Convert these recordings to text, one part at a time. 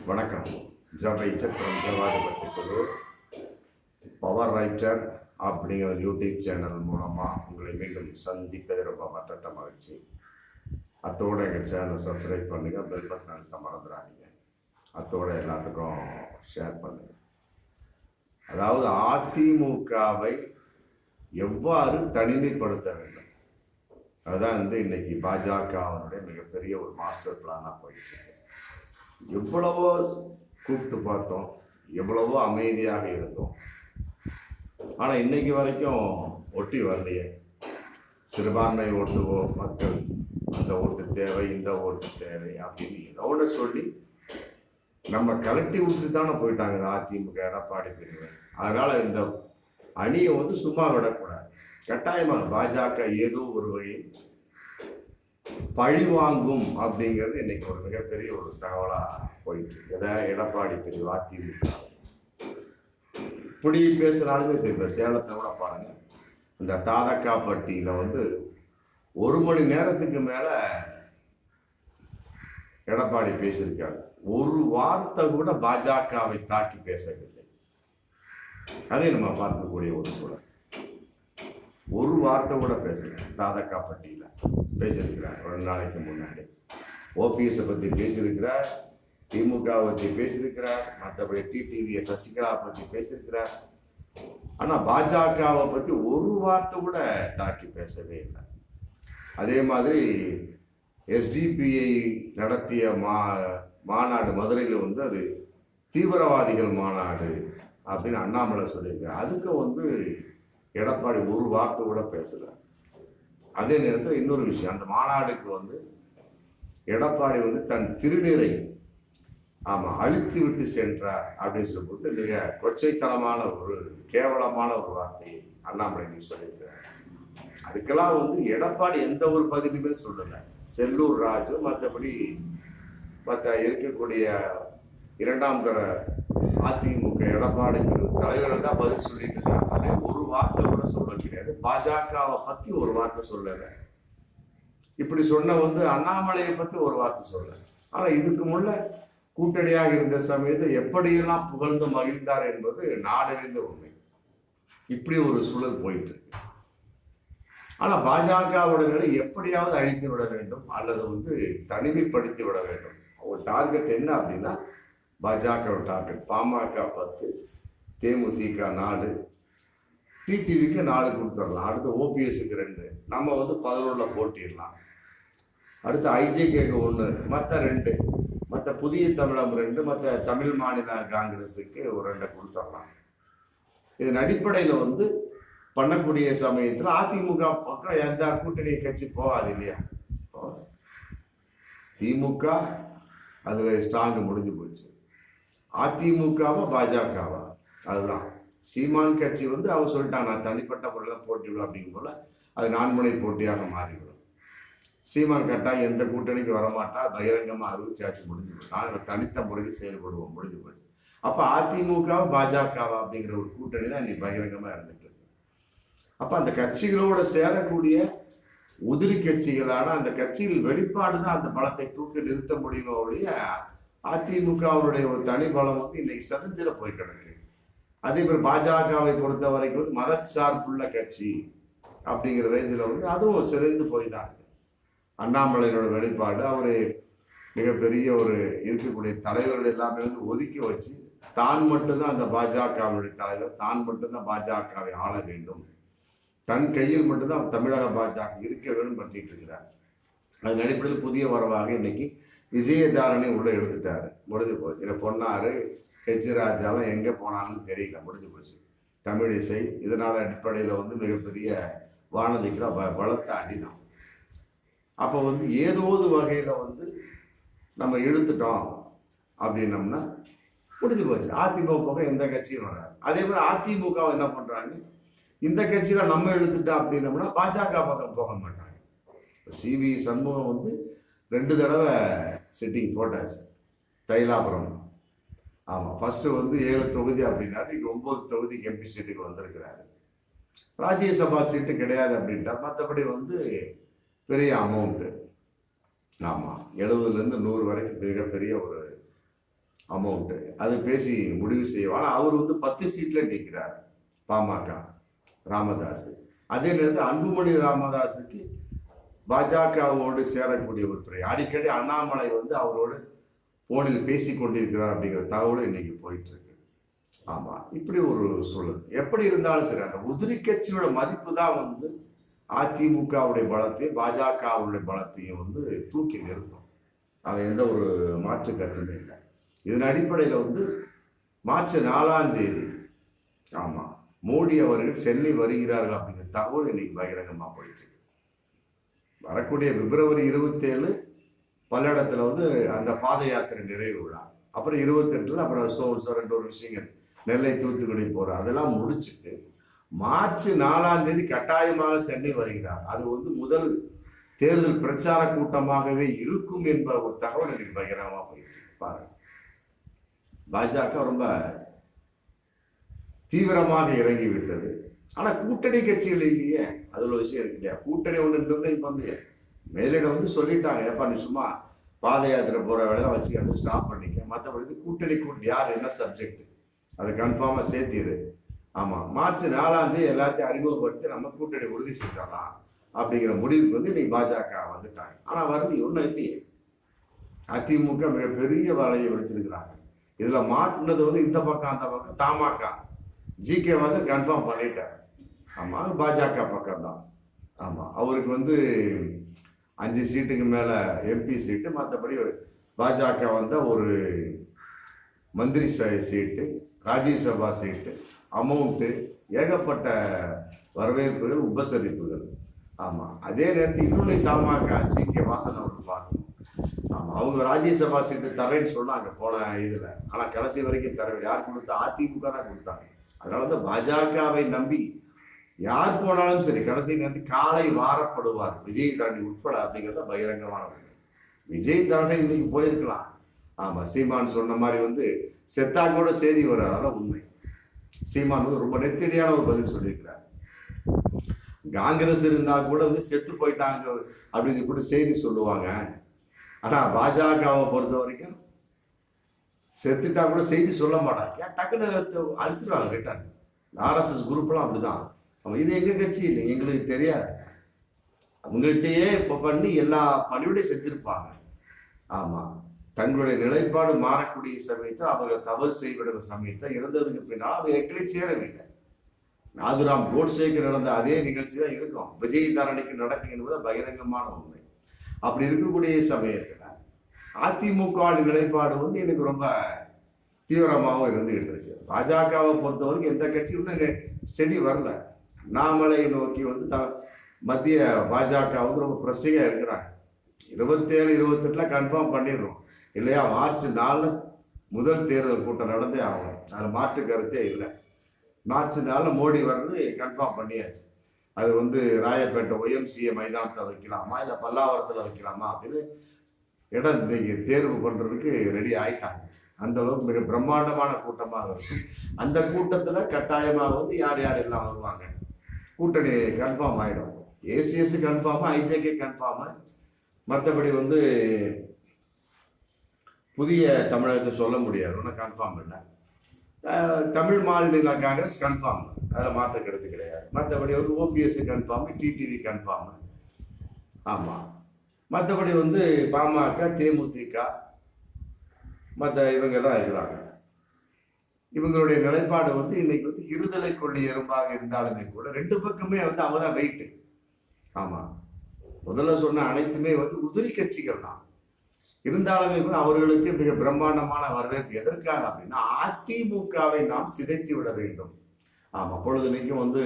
வணக்கம். ஜவை சக்கரம் ஜவாதிபதி குழு பவர் ரைட்டர் அப்படிங்கிற யூடியூப் சேனல் மூலமாக உங்களை மீண்டும் சந்திப்பது ரொம்ப மற்ற மகிழ்ச்சி. அத்தோடு எங்கள் சேனலை சப்ஸ்கிரைப் பண்ணுங்கள், பெல் பட்டன் அழுத்த மறந்துடாதீங்க. அத்தோடு எல்லாத்துக்கும் ஷேர் பண்ணுங்கள். அதாவது அதிமுகவை எவ்வாறு தனிமைப்படுத்த வேண்டும், அதுதான் இன்னைக்கு பாஜகவினுடைய மிகப்பெரிய ஒரு மாஸ்டர் பிளானாக போயிட்டு இருக்கு. எவ்வளவோ கூப்பிட்டு பார்த்தோம், எவ்வளவோ அமைதியாக இருந்தோம், ஆனால் இன்னைக்கு வரைக்கும் ஒட்டி வரலையே. சிறுபான்மை ஓட்டுவோ மக்கள், அந்த ஓட்டு தேவை, இந்த ஓட்டு தேவை அப்படின்னு இதோட சொல்லி நம்ம கலட்டி விட்டுட்டு தானே போயிட்டாங்க அதிமுக எடப்பாடி பிரிவு. அதனால இந்த அணியை சும்மா விடக்கூடாது. கட்டாயமாக பாஜக ஏதோ ஒரு வழியில் பழி வாங்கும் அப்படிங்கிறது இன்னைக்கு ஒரு மிகப்பெரிய ஒரு தகவலா போயிட்டு இருக்கு. எடப்பாடி பிரிவு அதிமுக இப்படி பேசுறாலுமே சரி. இந்த சேலத்தை கூட பாருங்க, இந்த தாதக்காப்பட்டியில 1 மணி நேரத்துக்கு மேல எடப்பாடி பேசியிருக்காரு. ஒரு வார்த்தை கூட பாஜகவை தாக்கி பேசவில்லை. அதே நம்ம பார்க்கக்கூடிய ஒரு சூழல். ஒரு வார்த்தை கூட பேசல. தாதக்காப்பட்டியில பேசியிருக்கிறார் 2 நாளைக்கு முன்னாடி. ஓபிஎஸ் பத்தி பேசியிருக்கிறார், திமுக பத்தி பேசியிருக்கிறார், மற்றபடி டிடிவி சசிகலா பத்தி பேசியிருக்கிறார். ஆனா பாஜகவை பத்தி ஒரு வார்த்தை கூட தாக்கி பேசவே இல்லை. அதே மாதிரி எஸ்டிபிஐ நடத்திய மாநாடு மதுரையில் அது தீவிரவாதிகள் மாநாடு அப்படின்னு அண்ணாமலை சொல்லியிருக்காரு. அதுக்கு எடப்பாடி ஒரு வார்த்தை கூட பேசல. அதே நேரத்தில் இன்னொரு விஷயம், அந்த மாநாடுக்கு எடப்பாடி தன் திருநீரை அழித்து விட்டு சென்றார் அப்படின்னு சொல்லி போட்டு மிக கொச்சைத்தனமான ஒரு கேவலமான ஒரு வார்த்தையை அண்ணாமலை சொல்லியிருக்கிறார். அதுக்கெல்லாம் எடப்பாடி எந்த ஒரு பதிலுமே சொல்லல. செல்லூர் ராஜு மற்றபடி இருக்கக்கூடிய 2ஆம் தர அதிமுக எடப்பாடி தலைவர்கள் தான் பதில் சொல்லிட்டு இருக்காங்க. ஒரு வார்த்தை கூட சொல்ல கிடையாது. பாஜகவை பத்தி ஒரு வார்த்தை சொல்லல. இப்படி சொன்ன அண்ணாமலையை பத்தி ஒரு வார்த்தை சொல்லல. ஆனா இதுக்கு முன்ன கூட்டணியாக இருந்த சமயத்தை எப்படியெல்லாம் புகழ்ந்து மகிழ்ந்தார் என்பது நாடறிந்த உண்மை. இப்படி ஒரு சூழல் போயிட்டு இருக்கு. ஆனா பாஜகவுடைய எப்படியாவது அழித்து விட வேண்டும் அல்லது தனிமைப்படுத்தி விட வேண்டும். ஒரு டார்கெட் என்ன அப்படின்னா, பாஜக டார்கெட் பாமக 10, தேமுதிக 4, டிடிவிக்கு 4 கொடுத்துடலாம். அடுத்து ஓபிஎஸ்க்கு 2, நம்ம 11 போட்டிடலாம். அடுத்து ஐஜேகேக்கு 1, மற்ற 2, மற்ற புதிய தமிழகம் 2, மற்ற தமிழ் மாநில காங்கிரஸுக்கு ஒரு 2 கொடுத்துடலாம். இதன் அடிப்படையில் பண்ணக்கூடிய சமயத்தில் அதிமுக பக்கம் எந்த கூட்டணி கட்சி போகாது இல்லையா? திமுக அதுல ஸ்ட்ராங் முடிஞ்சு போச்சு. அதிமுகவா பாஜகவா? அதுதான் சீமான் கட்சி அவன் சொல்லிட்டான், நான் தனிப்பட்ட முறையில் போட்டிவிடும் அப்படிங்கும் போல அது 4 முனை போட்டியாக மாறிவிடும். சீமான் கட்டா எந்த கூட்டணிக்கு வரமாட்டா, பகிரங்கமா அறிவிச்சாச்சு, முடிஞ்சு போச்சு. நாங்கள் தனித்த முறையில் செயல்படுவோம், முடிஞ்சு போச்சு. அப்ப அதிமுகவா பாஜகவா அப்படிங்கிற ஒரு கூட்டணி தான் நீ பகிரங்கமா இருந்துட்டு இருக்கு. அப்ப அந்த கட்சிகளோட சேரக்கூடிய உதிரி கட்சிகளான அந்த கட்சிகள் வெளிப்பாடு தான் அந்த பலத்தை தூக்கி நிறுத்த முடியுமோ ஒழிய அதிமுகவுடைய ஒரு தனி பலம் இன்னைக்கு சதஞ்சில போய் கிடக்கு. அதே மாதிரி பாஜகவை பொறுத்த வரைக்கும் மதச்சார்புள்ள கட்சி அப்படிங்கிற ரேஞ்சில் அதுவும் சிதைந்து போய்தான். அண்ணாமலையோட வெளிப்பாடு, அவரு மிகப்பெரிய ஒரு இருக்கக்கூடிய தலைவர்கள் எல்லாமே ஒதுக்கி வச்சு தான் மட்டும்தான் அந்த பாஜகவுடைய தலைவர், தான் மட்டும்தான் பாஜகவை ஆள வேண்டும், தன் கையில் மட்டும்தான் தமிழக பாஜக இருக்க வேண்டும் பண்ணிட்டு இருக்கிறார். அதன் அடிப்படையில் புதிய வரவாக இன்னைக்கு விஜயதாரணி உள்ள எடுத்துட்டாரு, முடிஞ்சு போச்சு. இல்லை பொன்னாரு ராஜாலாம் எங்க போனாங்கன்னு தெரியல, முடிஞ்சு போச்சு. தமிழிசை இதனால அடிப்படையில் மிகப்பெரிய வானதிக்கு பலத்த அடிதான். அப்போ ஏதோ ஒரு வகையில நம்ம இழுத்துட்டோம் அப்படின்னம்னா முடிஞ்சு போச்சு. அதிமுக பக்கம் எந்த கட்சியும் வராது. அதே மாதிரி அதிமுக என்ன பண்றாங்க, இந்த கட்சியில நம்ம எடுத்துட்டோம் அப்படின்னம்னா பாஜக பக்கம் போக மாட்டாங்க. சிவி சண்முகம் 2 தடவை சிட்டிங் போட்டாச்சு தைலாபுரம். ஆமா, ஃபர்ஸ்ட் 7 தொகுதி அப்படின்னாரு, 9 தொகுதிக்கு எம்பி சீட்டுக்கு வந்திருக்கிறாரு. ராஜ்யசபா சீட்டு கிடையாது அப்படின்ட்டார். மற்றபடி பெரிய அமௌண்ட். ஆமா, 70லேருந்து 100 வரைக்கும் மிகப்பெரிய ஒரு அமௌண்ட் அது பேசி முடிவு செய்வோம். ஆனால் அவர் வந்து 10 சீட்ல நிற்கிறார் பாமக ராமதாஸ். அதே நேரத்தில் அன்புமணி ராமதாஸுக்கு பாஜகவோடு சேரக்கூடிய ஒரு துறை. அடிக்கடி அண்ணாமலை வந்து அவரோடு போனில் பேசி கொண்டிருக்கிறார் அப்படிங்கிற தகவலும் இன்னைக்கு போயிட்டு இருக்கு. ஆமா, இப்படி ஒரு சூழல். எப்படி இருந்தாலும் சரி, அந்த உதிரி கட்சியோட மதிப்பு தான் வந்து அதிமுகவுடைய பலத்தையும் பாஜகவுடைய பலத்தையும் வந்து தூக்கி நிறுத்தும். அவன் எந்த ஒரு மாற்று கருத்துமே இல்லை. இதன் அடிப்படையில் வந்து மார்ச் 4ஆம் தேதி ஆமா மோடி அவர்கள் சென்னை வருகிறார்கள் அப்படிங்கிற தகவல் இன்னைக்கு பகிரங்கமா போயிட்டு இருக்கு. வரக்கூடிய பிப்ரவரி 27 பல்லடத்துல வந்து அந்த பாத யாத்திரை நிறைவு விழா. அப்புறம் 28 அப்புறம் ரெண்டு ஒரு விஷயங்கள் நெல்லை தூத்துக்குடி போற அதெல்லாம் முடிச்சுட்டு மார்ச் 4ஆம் தேதி கட்டாயமாக சென்னை வருகிறார். அது வந்து முதல் தேர்தல் பிரச்சார கூட்டமாகவே இருக்கும் என்ற ஒரு தகவல் எனக்கு பகிரங்கமா போயிட்டு பாருங்க. பாஜக ரொம்ப தீவிரமாக இறங்கி விட்டது. ஆனா கூட்டணி கட்சிகள் இல்லையே, அதுல ஒரு விஷயம் இருக்கு இல்லையா. கூட்டணி ஒண்ணு நிர்ணயம் பண்ணலையே. மேலிடம் வந்து சொல்லிட்டாங்க, ஏப்பா நீ சும்மா பாத யாத்திரை போற வேலையெல்லாம் வச்சு அதை ஸ்டாப் பண்ணிக்க, மற்றபடி கூட்டணி யார் என்ன சப்ஜெக்ட் அதை கன்ஃபார்மா சேர்த்திரு. ஆமா, மார்ச் 4ஆம் தேதி எல்லாத்தையும் அறிமுகப்படுத்தி நம்ம கூட்டணி உறுதி செஞ்சிடலாம் அப்படிங்கிற முடிவுக்கு வந்து இன்னைக்கு பாஜக வந்துட்டாங்க. ஆனா வருது ஒன்றும் இல்லையே. அதிமுக மிகப்பெரிய வலையை வெடிச்சிருக்கிறாங்க. இதுல மாட்டினது வந்து இந்த பக்கம் அந்த பக்கம் தமாக ஜி.கே. வாசன் கன்ஃபார்ம் பண்ணிட்டார். ஆமா, பாஜக பக்கம் தான். ஆமா, அவருக்கு வந்து 5 சீட்டுக்கு மேல எம்பி சீட்டு, மற்றபடி பாஜக வந்த ஒரு மந்திரி சீட்டு, ராஜ்யசபா சீட்டு, அமௌண்ட்டு, ஏகப்பட்ட வரவேற்புகள், உபசரிப்புகள். ஆமா, அதே நேரத்தில் இன்னொன்று தமாக ஜி.கே. வாசன் அவர்கள் பார்க்கணும். ஆமா, அவங்க ராஜ்யசபா சீட்டு தரேன்னு சொன்னாங்க போன இதுல. ஆனா கடைசி வரைக்கும் தரவில்லை. யார் கொடுத்தா? அதிமுக தான் கொடுத்தாங்க. அதனாலதான் பாஜகவை நம்பி யார் போனாலும் சரி கடைசி நேரத்தில் காலை வாரப்படுவார் விஜய் தாண்டி உட்பட அப்படிங்கிறத பகிரங்கமான ஒண்ணு. விஜய் தாண்டி இன்னைக்கு போயிருக்கலாம். ஆமா, சீமான் சொன்ன மாதிரி வந்து செத்தா கூட செய்தி வராதால உண்மை. சீமான் வந்து ரொம்ப நெத்திடியான ஒரு பதில் சொல்லியிருக்கிறார். காங்கிரஸ் இருந்தா கூட வந்து செத்து போயிட்டாங்க அப்படின்னு கூட செய்தி சொல்லுவாங்க. ஆனா பாஜகவை பொறுத்த வரைக்கும் செத்துட்டா கூட செய்தி சொல்ல மாட்டாங்க, டக்குன்னு அடிச்சிருவாங்க ரிட்டர்ன். ஆர்எஸ்எஸ் குரூப்லாம் அப்படிதான். இது எங்க கட்சி இல்லை, எங்களுக்கு தெரியாது. அவங்கள்ட்டயே இப்ப பண்ணி எல்லா பணியோடையும் செஞ்சிருப்பாங்க. ஆமா, தங்களுடைய நிலைப்பாடு மாறக்கூடிய சமயத்தில் அவர்கள் தவறு செய்யக்கூடிய சமயத்தை இறந்ததுக்கு பின்னால் அவங்க எங்களை சேரவில்லை. நாதுராம் கோட்சேக்கு நடந்த அதே நிகழ்ச்சி தான் இருக்கும் விஜய் தாரணிக்கு நடக்கும் என்பது பகிரங்கமான உண்மை. அப்படி இருக்கக்கூடிய சமயத்துல அதிமுக நிலைப்பாடு வந்து எனக்கு ரொம்ப தீவிரமாகவும் இருந்துகிட்டு இருக்கு. பாஜகவை பொறுத்தவரைக்கும் எந்த கட்சியும் ஸ்டெடி வரல. அண்ணாமலை நோக்கி வந்து மத்திய பாஜக வந்து ரொம்ப பிரசிகா இருக்கிறாங்க. 27, 28 கன்ஃபார்ம் பண்ணிடுறோம் இல்லையா. மார்ச் 4 முதல் தேர்தல் கூட்டம் நடந்தே ஆகும், அதில் மாற்று கருத்தே இல்லை. மார்ச் 4 மோடி வர்றது கன்ஃபார்ம் பண்ணியாச்சு. அது வந்து ராயப்பேட்டை OMCA மைதானத்தை வைக்கலாமா இல்லை பல்லாவரத்தில் வைக்கலாமா அப்படின்னு இடம் இன்னைக்கு தேர்வு பண்றதுக்கு ரெடி ஆயிட்டாங்க. அந்த அளவுக்கு மிக பிரம்மாண்டமான கூட்டமாக இருக்கும். அந்த கூட்டத்துல கட்டாயமாக வந்து யார் யார் எல்லாம் வருவாங்க, கூட்டணி கன்ஃபார்ம் ஆயிடும். ஏசிஎஸ் கன்ஃபார்மா, ஐஜேகே கன்ஃபார்மா, மற்றபடி வந்து புதிய தமிழகத்தை சொல்ல முடியாது, ஒன்றும் கன்ஃபார்ம் இல்லை. தமிழ் மாநில காங்கிரஸ் கன்ஃபார்ம், அதில் மாற்ற கருத்து கிடையாது. மற்றபடி வந்து ஓபிஎஸ் கன்ஃபார்ம், டிடிவி கன்ஃபார்ம். ஆமா, மற்றபடி வந்து பாமக, தேமுதிக, மற்ற இவங்க தான் இருக்கிறாங்க. இவங்களுடைய நிலைப்பாடு வந்து இன்னைக்கு வந்து இருதலை கொள்ளி எறும்பாக இருந்தாலுமே கூட ரெண்டு பக்கமே வந்து அவங்க தான் வெயிட்டு. ஆமா, முதல்ல சொன்ன அனைத்துமே வந்து உதிரி கட்சிகள் தான் இருந்தாலுமே கூட அவர்களுக்கு மிக பிரம்மாண்டமான வரவேற்பு. எதற்காக அப்படின்னா அதிமுகவை நாம் சிதைத்து விட வேண்டும். ஆமா, பொழுதுனைக்கும் வந்து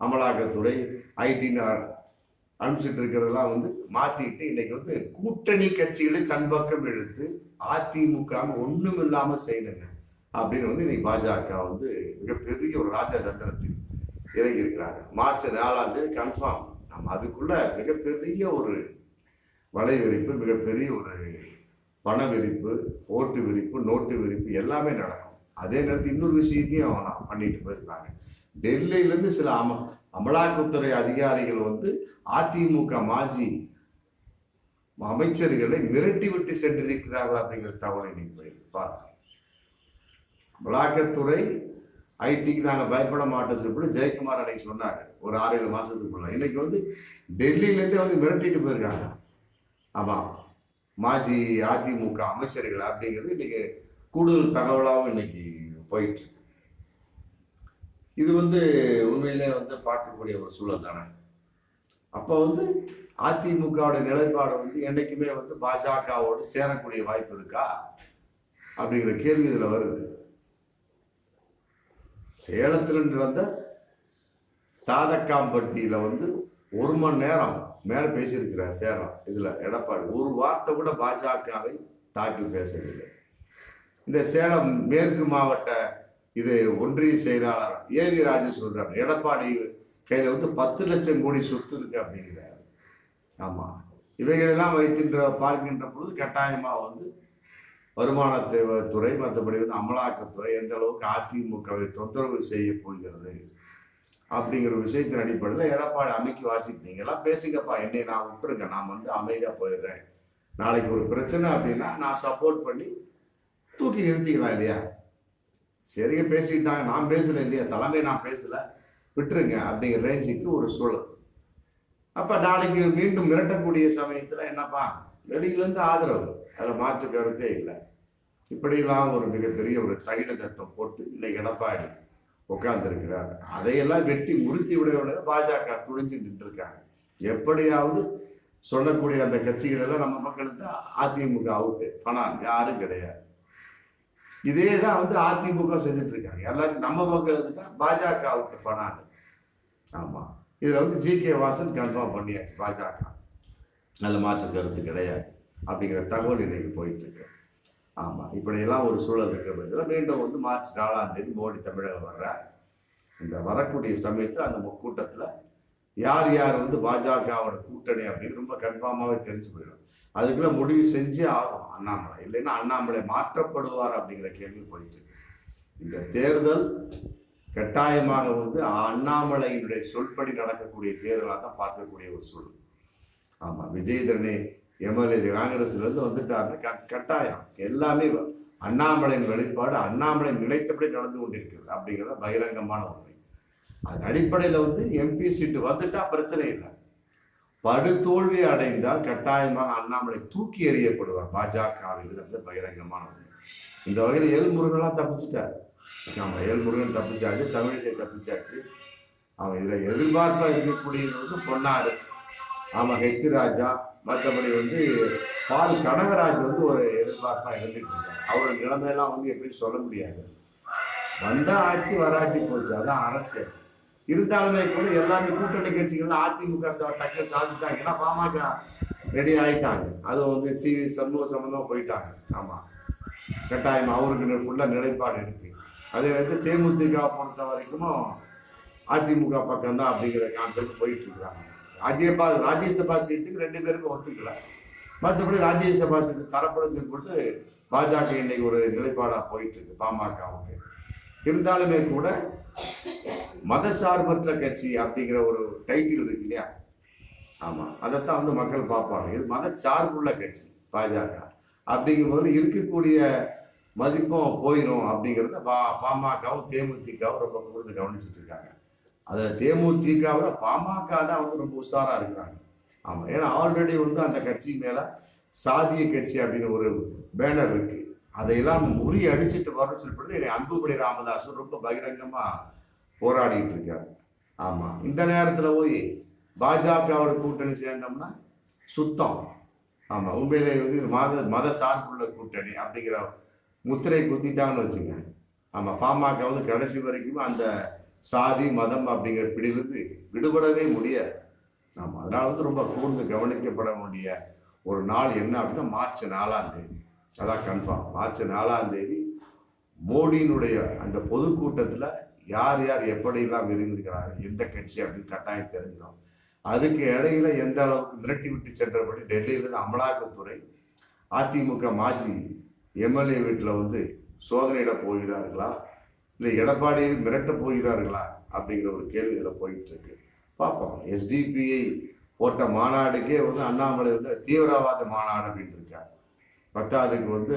அமலாக்கத்துறை ஐடின்னு அனுப்பிச்சுட்டு இருக்கிறதெல்லாம் வந்து மாத்திட்டு இன்னைக்கு வந்து கூட்டணி கட்சிகளை தன் பக்கம் இழுத்து அதிமுக ஒண்ணும் இல்லாம செய்யணுங்க அப்படின்னு வந்து இன்னைக்கு பாஜக வந்து மிகப்பெரிய ஒரு ராஜ தந்திரத்தில் இறங்கி இருக்கிறாங்க. மார்ச் 4ஆம் தேதி கன்ஃபார்ம். நம்ம அதுக்குள்ள மிகப்பெரிய ஒரு வலை விரிப்பு, மிகப்பெரிய ஒரு பண விரிப்பு, ஓட்டு விரிப்பு, நோட்டு விரிப்பு எல்லாமே நடக்கும். அதே நேரத்தில் இன்னொரு விஷயத்தையும் பண்ணிட்டு போயிருக்காங்க. டெல்லியிலேருந்து சில அமலாக்கத்துறை அதிகாரிகள் வந்து அதிமுக மாஜி அமைச்சர்களை மிரட்டி விட்டு சென்றிருக்கிறார்கள் அப்படிங்கிற தகவலை நீங்க பாருங்க. அமலாக்கத்துறை ஐடிக்கு நாங்கள் பயப்பட மாட்டோம் சொல்லி ஜெயக்குமார் அன்னைக்கு சொன்னார் ஒரு 6-7 மாசத்துக்குள்ள. இன்னைக்கு வந்து டெல்லியிலேருந்தே வந்து மிரட்டிட்டு போயிருக்காங்க. ஆமாம், மாஜி அதிமுக அமைச்சர்கள் அப்படிங்கிறது இன்னைக்கு கூடுதல் தகவலாகவும் இன்னைக்கு போயிட்டு. இது வந்து உண்மையிலே வந்து பார்க்கக்கூடிய ஒரு சூழல் தானே. அப்போ வந்து அதிமுகவோட நிலைப்பாடு வந்து என்னைக்குமே வந்து பாஜகவோடு சேரக்கூடிய வாய்ப்பு இருக்கா அப்படிங்கிற கேள்வி இதுல வருது. சேலத்தில் நடந்த தாதக்காம்பட்டியில வந்து 1 மணி நேரம் மேல பேசியிருக்கிறார் சேலம். இதுல எடப்பாடி ஒரு வார்த்தை கூட பாஜகவை தாக்கி பேசவில்லை. இந்த சேலம் மேற்கு மாவட்ட இது ஒன்றிய செயலாளர் ஏவி ராஜு சொல்றாரு, எடப்பாடி கையில வந்து 10 லட்சம் கோடி சொத்து இருக்கு அப்படிங்கிறாரு. ஆமா, இவைகளெல்லாம் பார்க்கின்ற பொழுது கட்டாயமா வந்து வருமானத்துறை மற்றபடி வந்து அமலாக்கத்துறை எந்த அளவுக்கு அதிமுகவை தொந்தரவு செய்ய போகிறது அப்படிங்கிற விஷயத்தின் அடிப்படையில் எடப்பாடி அமைக்கி வாசிப்பீங்களா, பேசுங்கப்பா, என்னை நான் விட்டுருக்கேன், நான் வந்து அமைதியா போயிடுறேன், நாளைக்கு ஒரு பிரச்சனை அப்படின்னா நான் சப்போர்ட் பண்ணி தூக்கி நிறுத்திக்கலாம் இல்லையா. சரிங்க, பேசிக்கிட்டாங்க, நான் பேசல இல்லையா, தலைமை நான் பேசல, விட்டுருங்க அப்படிங்கிற ரேஞ்சுக்கு ஒரு சூழல். அப்ப நாளைக்கு மீண்டும் மிரட்டக்கூடிய சமயத்துல என்னப்பா, வெளியிலேருந்து ஆதரவு, அதில் மாற்று கருத்தே இல்லை. இப்படிலாம் ஒரு மிகப்பெரிய ஒரு தகிட தத்துவம் போட்டு இன்னைக்கு எடப்பாடி உட்கார்ந்து இருக்கிறார். அதையெல்லாம் வெட்டி முறித்தி விட பாஜக துணிஞ்சு நின்று இருக்காங்க. எப்படியாவது சொல்லக்கூடிய அந்த கட்சிகள் எல்லாம் நம்ம மக்களுக்கு அதிமுக அவுட்டு, பணம் யாரும் கிடையாது. இதே தான் வந்து அதிமுக செஞ்சுட்டு இருக்காங்க. எல்லாத்தையும் நம்ம மக்கள் எடுத்துட்டா பாஜக அவுட்டு, பணம். ஆமா, இதுல வந்து ஜி.கே. வாசன் கன்ஃபார்ம் பண்ணியாச்சு, பாஜக நல்ல மாற்று கருத்து கிடையாது அப்படிங்கிற தகவல் இன்னைக்கு போயிட்டு இருக்கு. ஆமா, இப்படியெல்லாம் ஒரு சூழல் இருக்கிற பட்சத்தில் மீண்டும் வந்து மார்ச் 4ஆம் தேதி மோடி தமிழகம் வர்றார். இந்த வரக்கூடிய சமயத்தில் அந்த கூட்டத்துல யார் யார் வந்து பாஜகவோட கூட்டணி அப்படின்னு ரொம்ப கன்ஃபார்மாவே தெரிஞ்சு போயிடும். அதுக்குள்ள முடிவு செஞ்சே ஆகும் அண்ணாமலை, இல்லைன்னா அண்ணாமலை மாற்றப்படுவார் அப்படிங்கிற கேள்வி போயிட்டு. இந்த தேர்தல் கட்டாயமாக வந்து அண்ணாமலையினுடைய சொல்படி நடக்கக்கூடிய தேர்தலாக தான் பார்க்கக்கூடிய ஒரு சூழல். ஆமா, விஜயதரணி எம்எல்ஏ காங்கிரஸ்ல இருந்து வந்துட்டாருன்னு கட்டாயம் எல்லாமே அண்ணாமலையின் வெளிப்பாடு அண்ணாமலை நினைத்தபடி நடந்து கொண்டிருக்கிறது அப்படிங்கிறத பகிரங்கமான உண்மை. அதன் அடிப்படையில வந்து எம்பி சீட்டு வந்துட்டா பிரச்சனை இல்லை. படுதோல்வி அடைந்தால் கட்டாயமாக அண்ணாமலை தூக்கி எறியப்படுவார் பாஜகவில், பகிரங்கமான உண்மை. இந்த வகையில் எல்முருகன்லாம் தப்பிச்சுட்டார். ஆமா, எல்முருகன் தப்பிச்சாச்சு, தமிழிசை தப்பிச்சாச்சு. அவன் இதுல எதிர்பார்ப்பா இருக்கக்கூடியது வந்து பொன்னாரு, ஆமா, ஹெச் ராஜா, மற்றபடி வந்து பால் கனகராஜ் வந்து ஒரு எதிர்பார்ப்பா இருந்துட்டு இருக்காரு. அவரோட நிலைமையெல்லாம் வந்து எப்படி சொல்ல முடியாது. வந்தா ஆட்சி, வராட்டி போச்சு, அதான் அரசியல். இருந்தாலுமே கூட எல்லாமே கூட்டணி கட்சிகள் அதிமுக டக்கு சாதிச்சுட்டாங்கன்னா பாமக ரெடி ஆயிட்டாங்க. அதுவும் வந்து சி.வி. சண்முக சம்பந்தமா போயிட்டாங்க. ஆமா, கட்டாயம் அவருக்கு ஃபுல்லா நிலைப்பாடு இருக்கு. அதே வந்து தேமுதிக பொறுத்த வரைக்கும் அதிமுக பக்கம் தான் அப்படிங்கிற கான்செப்ட் போயிட்டு இருக்கிறாங்க. ராஜ்யசபா சீட்டுக்கு 2 பேருக்கும் ஒத்துக்கல. மற்றபடி ராஜ்யசபா சீட்டு தரப்படுன்னு போட்டு பாஜக இன்னைக்கு ஒரு நிலைப்பாடா போயிட்டு இருக்கு பாமகவுக்கு. இருந்தாலுமே கூட மதசார்பற்ற கட்சி அப்படிங்கிற ஒரு டைட்டில் இருக்கு இல்லையா. ஆமா, அதைத்தான் வந்து மக்கள் பார்ப்பாங்க. இது மதச்சார்புள்ள கட்சி பாஜக அப்படிங்கும் போது இருக்கக்கூடிய மதிப்பும் போயிடும் அப்படிங்கிறத பாமகவும் தேமுதிகவும் ரொம்ப கூர்ந்து கவனிச்சுட்டு இருக்காங்க. அதுல தேமுதிகவில் பாமக தான் வந்து ரொம்ப உஷாரா இருக்கிறாங்க. ஆமா, ஏன்னா ஆல்ரெடி வந்து அந்த கட்சி மேல சாதிய கட்சி அப்படின்னு ஒரு பேனர் இருக்கு. அதையெல்லாம் முறியடிச்சிட்டு வரணும்னு சொல்லிட்டு என்னை அன்புமணி ராமதாஸ் ரொம்ப பகிரங்கமா போராடிட்டு இருக்காரு. ஆமா, இந்த நேரத்துல போய் பாஜகவோட கூட்டணி சேர்ந்தோம்னா சுத்தம். ஆமா, உண்மையிலே வந்து இது மத சார்புள்ள கூட்டணி அப்படிங்கிற முத்திரை குத்திட்டாங்கன்னு வச்சுங்க. ஆமா, பாமக வந்து கடைசி வரைக்கும் அந்த சாதி மதம் அப்படிங்கிற பிடியிலிருந்து விடுபடவே முடியாது. ஆமா, அதனால வந்து ரொம்ப கூர்ந்து கவனிக்கப்பட வேண்டிய ஒரு நாள் என்ன அப்படின்னா மார்ச் 4ஆம் தேதி. அதான் கன்ஃபார்ம். மார்ச் 4ஆம் தேதி மோடியினுடைய அந்த பொதுக்கூட்டத்துல யார் யார் எப்படியெல்லாம் இருந்துக்கிறாங்க, எந்த கட்சி அப்படின்னு கட்டாயம் தெரிஞ்சிடும். அதுக்கு இடையில எந்த அளவுக்கு மிரட்டி விட்டு சென்றபடி டெல்லியிலிருந்து அமலாக்கத்துறை அதிமுக மாஜி எம்எல்ஏ வீட்டில் வந்து சோதனையிட போகிறார்களா, இல்லை எடப்பாடியை மிரட்ட போகிறார்களா அப்படிங்கிற ஒரு கேள்வி இதில் போயிட்டு இருக்கு. பார்ப்போம். எஸ்டிபிஐ போட்ட மாநாடுக்கே வந்து அண்ணாமலை வந்து தீவிரவாத மாநாடு அப்படின்னு இருக்காரு. 10ஆவதுக்கு வந்து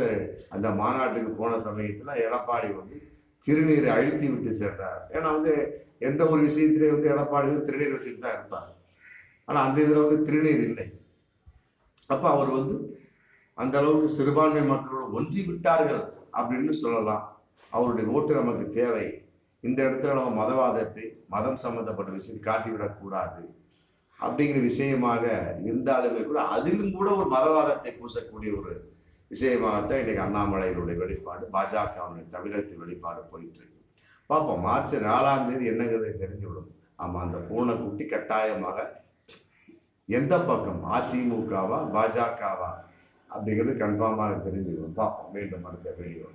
அந்த மாநாட்டுக்கு போன சமயத்தில் எடப்பாடி வந்து திருநீரை அழுத்தி விட்டு சென்றார். ஏன்னா எந்த ஒரு விஷயத்திலே எடப்பாடி திருநீர் வச்சுட்டு தான் இருப்பார். ஆனா அந்த இதுல திருநீர் இல்லை. அப்ப அவர் அந்த அளவுக்கு சிறுபான்மை மக்களோடு ஒன்றி விட்டார்கள் அப்படின்னு சொல்லலாம். அவருடைய ஓட்டு நமக்கு தேவை. இந்த இடத்துல நம்ம மதவாதத்தை, மதம் சம்பந்தப்பட்ட விஷயத்தை காட்டிவிடக்கூடாது அப்படிங்கிற விஷயமாக இருந்தாலுமே கூட அதிலும் கூட ஒரு மதவாதத்தை பூசக்கூடிய ஒரு விஷயமாகத்தான் இன்னைக்கு அண்ணாமலையினுடைய வெளிப்பாடு, பாஜகவினுடைய தமிழகத்தின் வெளிப்பாடு போயிட்டு இருக்கு. பார்ப்போம், மார்ச் 4ஆம் தேதி என்னங்கிறது தெரிஞ்சுவிடும். ஆமா, அந்த பூனைக்குட்டி கட்டாயமாக எந்த பக்கம், அதிமுகவா பாஜகவா அப்படிங்கிறது கன்ஃபார்மாக தெரிஞ்சுவிடும். பார்ப்போம், மீண்டும் அடுத்த வீடியோ.